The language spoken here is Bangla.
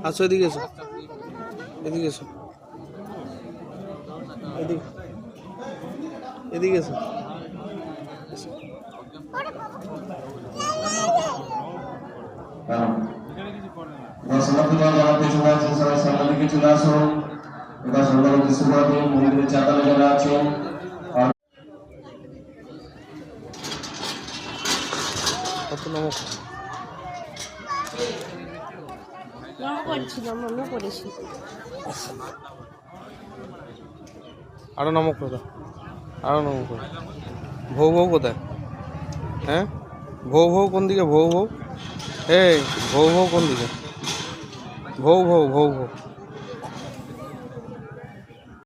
আসো এদিকে এসো, এদিকে এসো, এদিকে এদিকে এসো। সবাই সামনের দিকে চলে আসুন। এবার সন্ধ্যার দৃশ্যপটে মন্দিরের চাতালে যারা আছেন কত নমক আরো নমক কোথায়, আরো নমক কোথায়, ভৌ ভৌ কোথায়? হ্যাঁ ভৌ ভৌ কোন দিকে? ভৌ ভৌ, এই ভৌ ভৌ কোন দিকে? ভৌ ভৌ ভৌ ভৌ